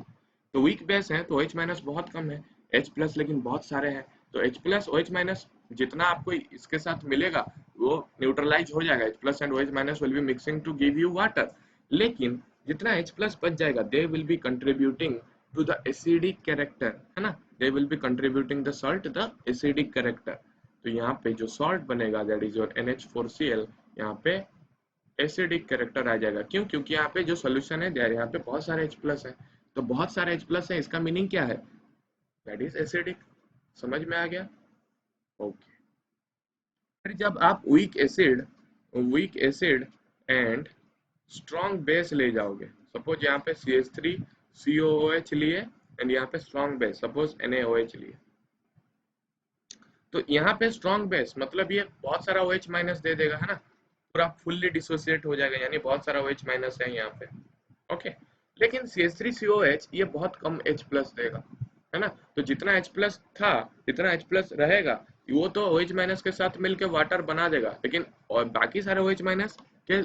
तो वीक बेस है तो OH माइनस बहुत कम है, H प्लस लेकिन बहुत सारे हैं। तो H प्लस OH माइनस जितना आपको इसके साथ मिलेगा वो न्यूट्रलाइज हो जाएगा, H plus and OH minus will be mixing to give you water. लेकिन जितना H प्लस बच जाएगा they will be contributing to the acidic character, है ना, they will be contributing the salt the acidic character. तो यहाँ पे जो सॉल्ट बनेगा दैट इज योर NH4Cl, यहाँ पे एसिडिक कैरेक्टर आ जाएगा। क्यों? क्योंकि यहाँ पे जो सोल्यूशन है यहाँ पे बहुत सारे H प्लस है, तो बहुत सारे H प्लस है, इसका मीनिंग क्या है? That is acidic. समझ में आ गया? ओके, फिर जब आप weak acid and strong base ले जाओगे, सपोज यहाँ पे CH3COOH लिए एंड यहाँ पे स्ट्रॉन्ग बेस सपोज NaOH लिए, तो यहाँ पे स्ट्रॉन्ग बेस मतलब ये बहुत सारा OH माइनस दे देगा, है ना, पूरा फुल्ली डिसोसिएट हो जाएगा, यानी बहुत सारा OH माइनस है यहाँ पे। ओके, लेकिन CH3COH ये बहुत कम H प्लस देगा, है ना, तो जितना H प्लस था जितना H प्लस रहेगा वो तो OH माइनस के साथ मिलकर वाटर बना देगा, लेकिन और बाकी सारे OH माइनस के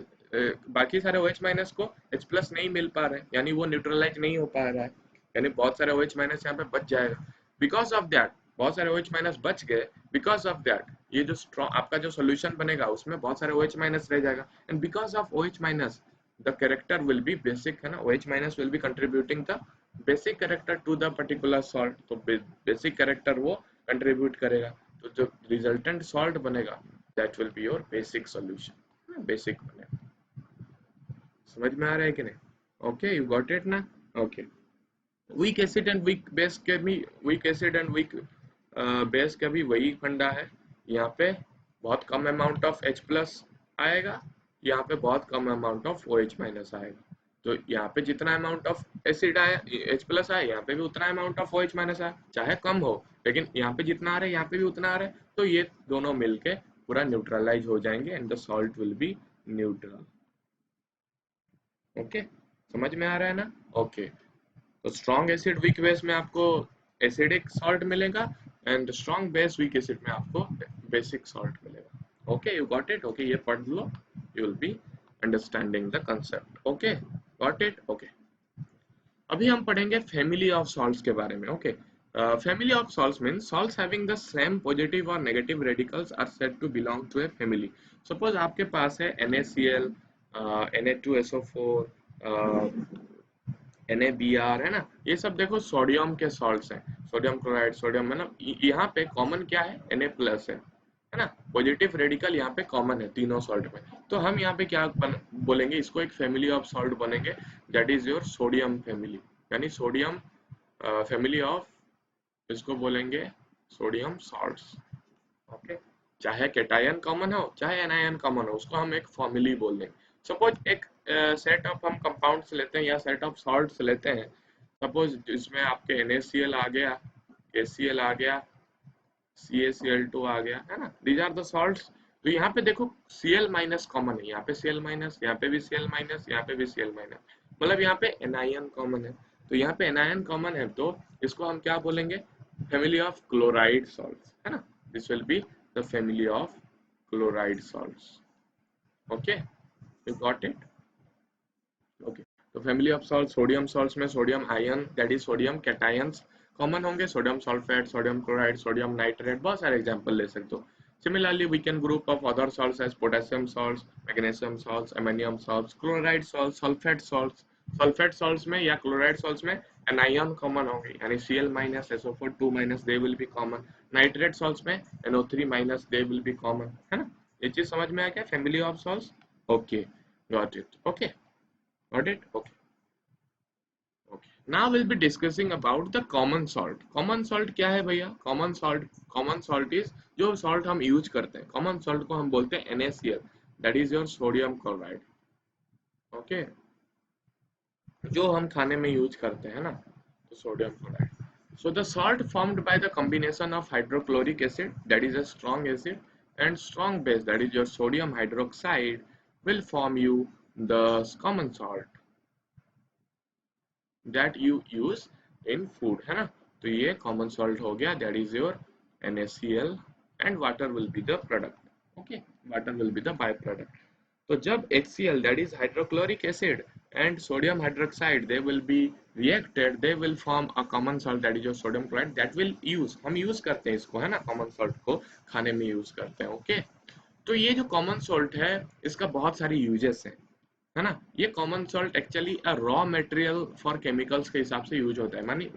बाकी सारे OH माइनस को H प्लस नहीं मिल पा रहे, यानी वो न्यूट्रलाइज नहीं हो पा रहा है, यानी बहुत सारे OH माइनस यहाँ पे बच जाएगा। बिकॉज ऑफ दैट बहुत सारे OH माइनस बच गए, बिकॉज ऑफ दैट ये जो स्ट्रॉन्ग आपका जो सोल्यूशन बनेगा उसमें बहुत सारे OH माइनस रह जाएगा, and because of OH minus the character will be basic, है ना, OH minus will be contributing the basic character to the particular salt, तो basic character वो contribute करेगा, तो जो resultant salt बनेगा that will be your basic solution, basic बनेगा। समझ में आ रहा है कि नहीं? ओके, यू गॉट इट ना? Okay, weak acid and weak base के भी weak acid and weak base का भी वही फंडा है। यहाँ पे बहुत कम अमाउंट ऑफ H प्लस आएगा, यहाँ पे बहुत कम अमाउंट ऑफ OH माइनस आएगा। तो यहाँ पे जितना अमाउंट ऑफ एसिड आया H प्लस आया, यहाँ पे भी उतना अमाउंट ऑफ OH माइनस आया, चाहे कम हो, लेकिन यहाँ पे जितना आ रहा है यहाँ पे भी उतना आ रहा है, तो ये दोनों मिलके पूरा न्यूट्रलाइज हो जाएंगे and the salt will be neutral. Okay, समझ में आ रहा है ना? ओके, तो स्ट्रॉन्ग एसिड वीक बेस में आपको एसिडिक सॉल्ट मिलेगा and strong base weak acid में आपको बेसिक सॉल्ट मिलेगा। Okay, you got it? Okay, ये पढ़ लो, you will be understanding the concept. Okay, got it? Okay, अभी हम पढ़ेंगे फैमिली ऑफ सॉल्ट्स के बारे में। ओके, family of salts means salts having the same positive or negative radicals are said to belong to a family. Suppose आपके पास है NaCl, Na2SO4, NaBr, है ना, ये सब देखो सोडियम के सॉल्ट्स हैं, सोडियम क्लोराइड, सोडियम, मतलब यहाँ पे कॉमन क्या है? Na प्लस है ना, पॉजिटिव रेडिकल यहाँ पे कॉमन है तीनों सॉल्ट में। तो हम यहाँ पे क्या बोलेंगे, इसको एक फैमिली ऑफ सॉल्ट बनेंगे, that is your sodium family, यानी सोडियम फैमिली ऑफ, इसको बोलेंगे सोडियम सॉल्ट्स। ओके, चाहे कैटायन कॉमन हो चाहे एनायन कॉमन हो, उसको हम एक फॉर्मूली बोल देंगे। सपोज एक सेट ऑफ हम कंपाउंड्स लेते हैं या सेट ऑफ सॉल्ट्स लेते हैं, सपोज इसमें आपके NaCl आ गया, KCl आ गया, CaCl2 आ गया, है ना, दीज आर द सॉल्ट्स। तो यहाँ पे देखो Cl माइनस कॉमन है, यहाँ पे Cl माइनस, यहाँ पे भी Cl माइनस, यहाँ पे भी Cl माइनस, मतलब यहाँ पे एनायन कॉमन है। तो यहाँ पे एनायन कॉमन है, तो इसको हम क्या बोलेंगे? फैमिली ऑफ क्लोराइड सॉल्ट्स, है ना, this will be the family of chloride salts. Okay, you got it? Okay, तो family of salt, sodium salts में sodium ion, that is sodium cations common होंगे, sodium sulphate, sodium chloride, sodium nitrate, बहुत सारे example ले सकते हो। Similarly, we can group of other salts as potassium salts, magnesium salts, ammonium salts, chloride salts, sulfate salts. Sulfate salts में या chloride salts में anion common होंगे, यानी Cl minus, SO4, 2 minus, they will be common. Nitrate salts में NO3 minus, they will be common, है ना? ये चीज समझ में आ गया? Family of salts. Okay, got it. Okay, got it. Okay. Okay. Now we'll be discussing about the common salt. Common salt क्या है भैया? Common salt is जो salt हम use करते हैं, common salt को हम बोलते हैं NaCl, that is your sodium chloride. Okay, जो हम खाने में use करते हैं ना, तो sodium chloride. So the salt formed by the combination of hydrochloric acid, that is a strong acid, and strong base, that is your sodium hydroxide, will form you the common salt that you use in food, है ना। तो ये common salt हो गया, that is your NaCl, and water will be the product. Okay, water will be the byproduct. तो जब HCl, that is hydrochloric acid, and sodium hydroxide, they will be reacted, they will form a common salt, that is your sodium chloride, that will use, हम use करते हैं इसको, है ना, common salt को खाने में use करते हैं। Okay, तो ये जो common salt है, इसका बहुत सारी uses हैं, है ना। ये common salt actually raw material for chemicals के हिसाब से यूज होता है, मानी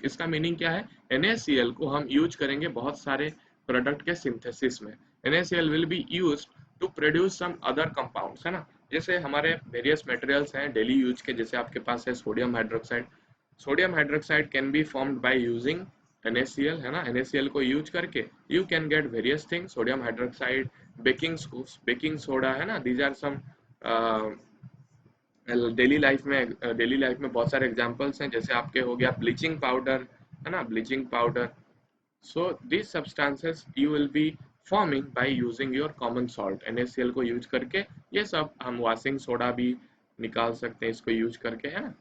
इसका मीनिंग क्या है? NaCl को हम यूज करेंगे बहुत सारे प्रोडक्ट के सिंथेसिस में। NaCl will be used to produce some other compounds, है ना, जैसे हमारे वेरियस मटेरियल्स हैं डेली यूज के, जैसे आपके पास है sodium hydroxide. Sodium hydroxide can be formed by using NaCl, है ना। NaCl को यूज करके you can get various things, sodium hydroxide, baking soda, है ना, these are some daily life में बहुत सारे एग्जांपल्स हैं, जैसे आपके हो गया ब्लीचिंग पाउडर, है ना, bleaching powder. So this substances you will be forming by using your common salt, NaCl को यूज करके। ये सब हम वॉशिंग सोडा भी निकाल सकते हैं इसको यूज करके, है ना।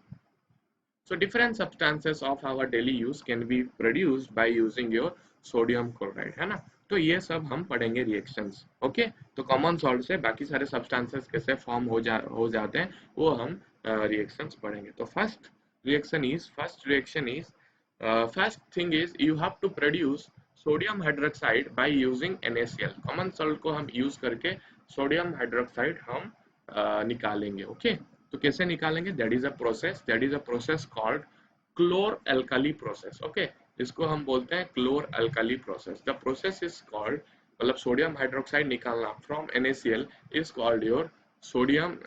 So different substances of our daily use can be produced by using your sodium chloride, है ना। तो ये सब हम पढ़ेंगे रिएक्शंस। ओके, तो कॉमन सॉल्ट से बाकी सारे सब्सटेंसेस कैसे फॉर्म हो जाते हैं वो हम रिएक्शंस पढ़ेंगे। तो first thing is you have to produce sodium hydroxide by using NaCl। Common salt को हम यूज करके सोडियम हाइड्रोक्साइड हम निकालेंगे। ओके, तो कैसे निकालेंगे? That is a process called chlor alkali process. Okay, इसको हम बोलते हैं chlor alkali process. The process is called, मतलब सोडियम हाइड्रोक्साइड निकालना from NaCl is called your sodium,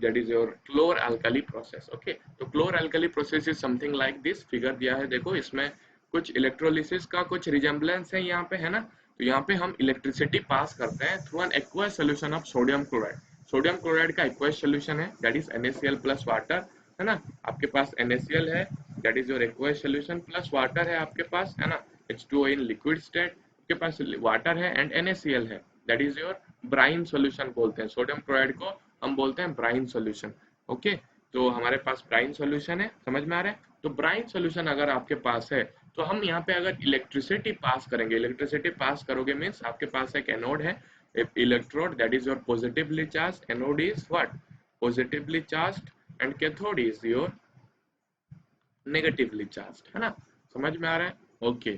that is your chlor alkali process. Okay, तो chlor alkali process is something like this. Figure दिया है देखो, इसमें कुछ इलेक्ट्रोलिसिस का कुछ रिजेम्बलेंस है यहाँ पे, है ना। तो यहाँ पे हम इलेक्ट्रिसिटी पास करते हैं through an aqueous solution of sodium chloride. Sodium chloride का एक्वस सोल्यूशन है, that is NaCl plus water, है ना। आपके पास NaCl है, that is your aqueous solution, plus water है आपके पास, है ना, H2O इन लिक्विड स्टेट, आपके पास वाटर है एंड NaCl है, that is your brine solution बोलते हैं। सोडियम क्लोराइड को हम बोलते हैं ब्राइन सोल्यूशन। ओके, तो हमारे पास ब्राइन सोल्यूशन है, समझ में आ रहा है। तो ब्राइन सोल्यूशन अगर आपके पास है तो हम यहाँ पे अगर इलेक्ट्रिसिटी पास करेंगे, इलेक्ट्रिसिटी पास करोगे मीन्स आपके पास एक एनोड है, electrode that is your positively charge, anode is what, positively charge, and cathode is your negatively charge, है ना, समझ में आ रहा है? ओके,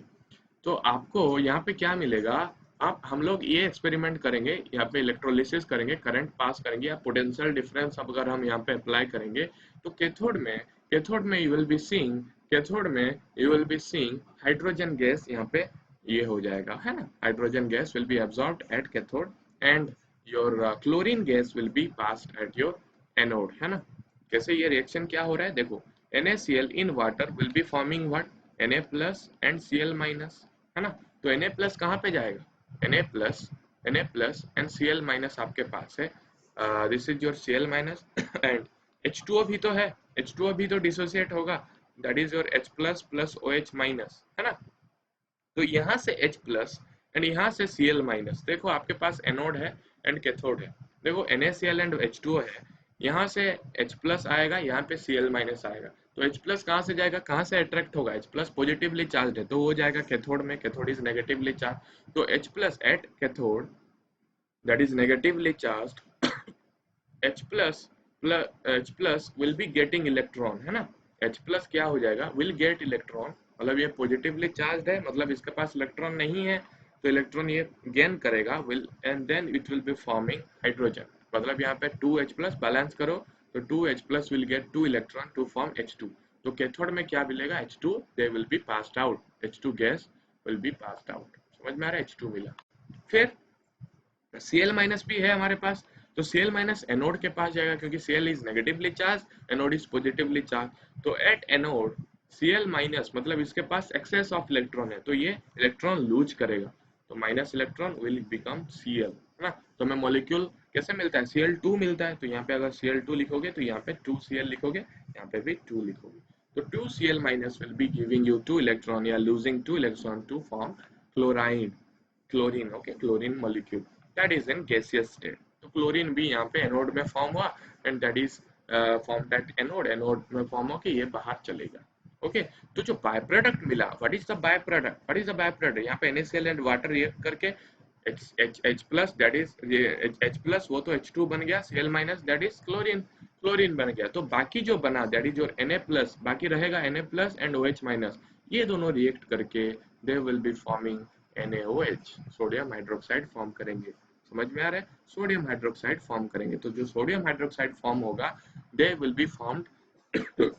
तो आपको यहाँ पे क्या मिलेगा, आप हम लोग ये एक्सपेरिमेंट करेंगे, यहाँ पे इलेक्ट्रोलिसिस करेंगे, करंट पास करेंगे या पोटेंशियल डिफरेंस अगर हम यहाँ पे अप्लाई करेंगे, तो कैथोड में you will be seeing, cathode में you will be seeing hydrogen gas, यहाँ पे ये हो जाएगा, है ना, hydrogen gas will be absorbed at cathode and your chlorine gas will be passed at your anode, है ना। कैसे ये रिएक्शन क्या हो रहा है देखो, NaCl in water will be forming what, Na plus and Cl minus, है ना। तो Na plus कहाँ पे जाएगा, Na plus and Cl minus आपके पास है, this is your Cl minus and H2O भी तो है, H2O भी तो डिसोसिएट होगा, that is your H plus plus OH minus, है ना। तो यहाँ से H प्लस एंड यहाँ से Cl माइनस, देखो आपके पास एनोड है एंड कैथोड है, देखो NaCl एंड H2O है, यहाँ से H प्लस आएगा, यहाँ पे Cl माइनस आएगा, तो H प्लस कहाँ से जाएगा, कहाँ से अट्रैक्ट होगा, H प्लस पॉजिटिवली चार्ज है तो वो जाएगा कैथोड में, कैथोड इज नेगेटिवली चार्ज, तो H plus at cathode that is negatively charge, H plus will be getting electron, है ना, H plus क्या हो जाएगा, will get electron, मतलब ये पॉजिटिवली चार्ज है, मतलब इसके पास इलेक्ट्रॉन नहीं है, तो इलेक्ट्रॉन ये गेन करेगा, will and then it will be forming hydrogen, मतलब यहाँ पे 2H plus बैलेंस करो, तो 2H plus will get 2 electron to form H2, तो कैथोड में क्या मिलेगा, H2, they will be passed out, H2 gas will be passed out, समझ में आ रहा है, H2 मिला। फिर Cl माइनस भी है हमारे पास, तो Cl माइनस एनोड के पास जाएगा क्योंकि Cl is negatively charge, anode is positively charge, तो एट एनोड Cl माइनस मतलब इसके पास एक्सेस ऑफ इलेक्ट्रॉन है, तो ये इलेक्ट्रॉन लूज करेगा, तो minus electron will become Cl, है ना। तो हमें मॉलिक्यूल कैसे मिलता है, Cl2 मिलता है, तो यहाँ पे अगर Cl2 लिखोगे तो यहाँ पे 2Cl लिखोगे, यहाँ पे भी 2 लिखोगे, तो 2Cl minus will be giving you 2 electron या losing 2 electron to form chloride, chlorine, okay, chlorine molecule that is in gaseous state, तो क्लोरीन भी यहाँ पे एनोड में फॉर्म हुआ and that is form that anode, anode में form होके ये बाहर चलेगा, ओके। तो जो बाय प्रोडक्ट मिला, what is the by product, what is the by product, यहाँ पे NaCl एंड वाटर रिएक्ट करके H plus that is H plus वो तो H2 बन गया, Cl minus that is chlorine, chlorine बन गया, तो बाकी जो बना that is your Na plus, बाकी रहेगा Na plus and OH minus, ये दोनों रिएक्ट करके दे will be forming NaOH, sodium hydroxide form करेंगे, समझ में आ रहा है, सोडियम हाइड्रोक्साइड फॉर्म करेंगे, तो जो सोडियम हाइड्रोक्साइड फॉर्म होगा they will be formed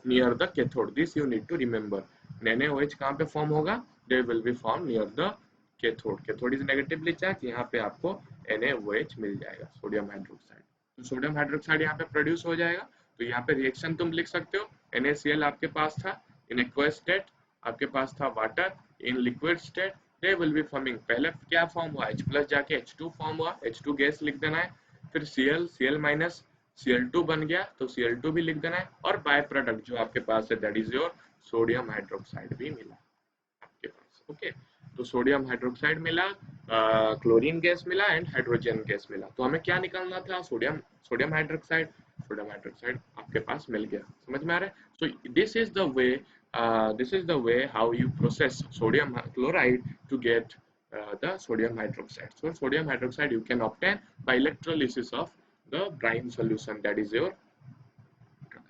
near the cathode, this you need to remember, NaOH कहाँ पे फॉर्म होगा, they will be form near the cathode, cathode is negatively charge, यहाँ पे आपको NaOH मिल जाएगा, सोडियम हाइड्रोक्साइड, तो सोडियम हाइड्रोक्साइड यहाँ पे प्रोड्यूस हो जाएगा, तो यहाँ पे रिएक्शन तुम लिख सकते हो, NaCl आपके पास था इन एक्वस स्टेट, आपके पास था water in liquid state, they will be forming, पहले क्या फॉर्म हुआ, H प्लस जाके H2 फॉर्म हुआ, H2 गैस लिख देना है, फिर Cl माइनस Cl2 बन गया तो Cl2 भी लिख देना है, और बाय प्रोडक्ट जो आपके पास है that is your sodium hydroxide भी मिला आपके पास, ओके। तो सोडियम हाइड्रोक्साइड मिला, क्लोरीन गैस मिला एंड हाइड्रोजन गैस मिला, तो हमें क्या निकालना था, sodium, sodium hydroxide, sodium hydroxide आपके पास मिल गया, समझ में आ रहा है। सो this is the way how you process sodium chloride to get the sodium hydroxide. So sodium hydroxide you can obtain by electrolysis of the brine solution, that is your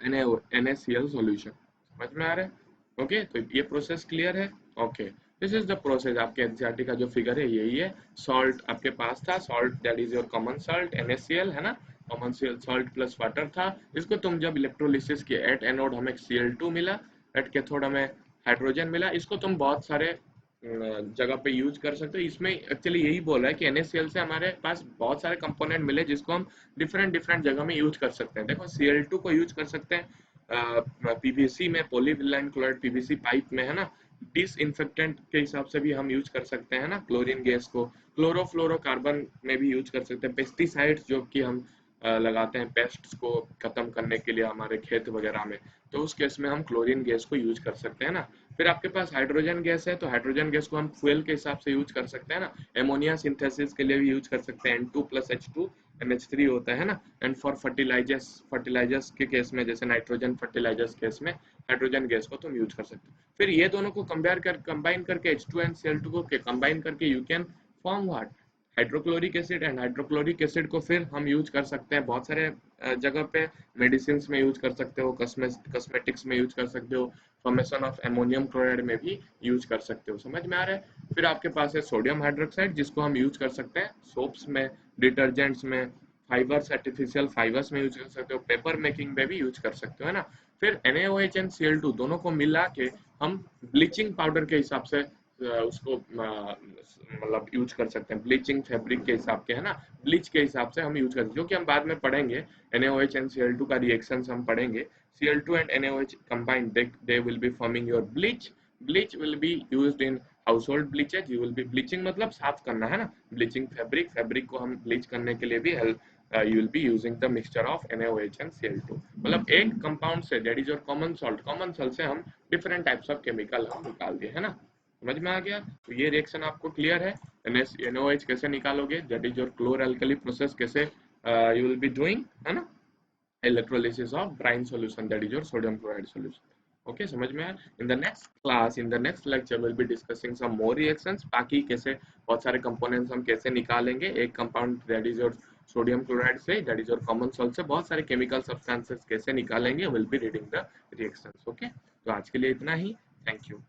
NaCl solution, समझ में आ रहा है, okay. तो ये process clear है, okay. This is the process, आपके NCERT का जो फिगर है यही है, सॉल्ट आपके पास था, salt that is your common salt NaCl, है ना, कॉमन सॉल्ट प्लस वाटर था, इसको तुम जब इलेक्ट्रोलिसिस किए एट एनोड हमें Cl2 मिला, एट कैथोड हमें हाइड्रोजन मिला, इसको तुम बहुत सारे जगह पे यूज कर सकते हो, इसमें एक्चुअली यही बोला है कि NaCl से हमारे पास बहुत सारे कंपोनेंट मिले जिसको हम डिफरेंट डिफरेंट जगह में यूज कर सकते हैं, देखो Cl2 को यूज कर सकते हैं PVC में, पॉलीविनाइल क्लोराइड PVC पाइप में, है ना, डिसइंफेक्टेंट के हिसाब से भी हम यूज कर सकते हैं ना, क्लोरीन गैस को क्लोरोफ्लोरोकार्बन में भी यूज कर सकते हैं, पेस्टिसाइड्स जो कि हम लगाते हैं पेस्ट्स को खत्म करने के लिए हमारे खेत वगैरह में, तो उस केस में हम क्लोरीन गैस को यूज कर सकते हैं ना। फिर आपके पास हाइड्रोजन गैस है, तो हाइड्रोजन गैस को हम फ्यूल के हिसाब से यूज कर सकते हैं ना, एमोनिया सिंथेसिस के लिए भी यूज कर सकते हैं, N2 + H2 NH3 होता है ना। एंड फॉर फर्टिलाइजर्स के केस में, जैसे नाइट्रोजन फर्टिलाइजर्स केस में हाइड्रोजन गैस को तुम यूज कर सकते हो। फिर ये दोनों को कंबाइन करके H2 एंड Cl2 को कंबाइन करके you can form what, hydrochloric acid. And hydrochloric acid को फिर हम यूज कर सकते हैं बहुत सारे जगह पे, मेडिसिन में यूज कर सकते हो, कॉस्मेटिक्स में यूज कर सकते हो, फॉर्मेशन ऑफ अमोनियम क्लोराइड में भी यूज कर सकते हो। समझ में आ रहा है? फिर आपके पास है सोडियम हाइड्रोक्साइड, जिसको हम यूज कर सकते हैं सोप्स में, डिटर्जेंट्स में, फाइबर्स, आर्टिफिशियल फाइबर्स में यूज कर सकते हो, पेपर मेकिंग में भी यूज कर सकते हो, है ना। फिर NaOH एंड Cl2 दोनों को मिला के हम ब्लीचिंग पाउडर के हिसाब से उसको मतलब यूज कर सकते हैं, ब्लीचिंग फैब्रिक के हिसाब के, है ना, ब्लीच के हिसाब से हम यूज करते हैं, जो कि हम बाद में पढ़ेंगे। NaOH एंड Cl2 का रिएक्शंस हम पढ़ेंगे। Cl2 and NaOH combined, they will be forming your bleach. Bleach will be used in household bleaches. You will be bleaching मतलब साफ करना, है ना, bleaching फैब्रिक को हम ब्लीच करने के लिए भी help, you will be using the mixture of NaOH and Cl2। मतलब एक कंपाउंड से, that is your common salt से हम डिफरेंट टाइप्स ऑफ केमिकल हम निकाल दिए, है ना। समझ में आ गया? तो ये रिएक्शन आपको क्लियर है। NaOH कैसे निकालोगे, that is your क्लोर alkali process, कैसे यू विल बी डूइंग, है ना, electrolysis of brine solution, that is your sodium chloride solution। Okay, समझ में आया? In the next class, in the next lecture will be discussing some more reactions, बाकी कैसे बहुत सारे कंपोनेंट्स हम कैसे निकालेंगे एक compound that is your sodium chloride से, that is your common salt से बहुत सारे केमिकल सब्सटेंसेस कैसे निकालेंगे, will be reading the reactions. Okay, तो आज के लिए इतना ही। Thank you.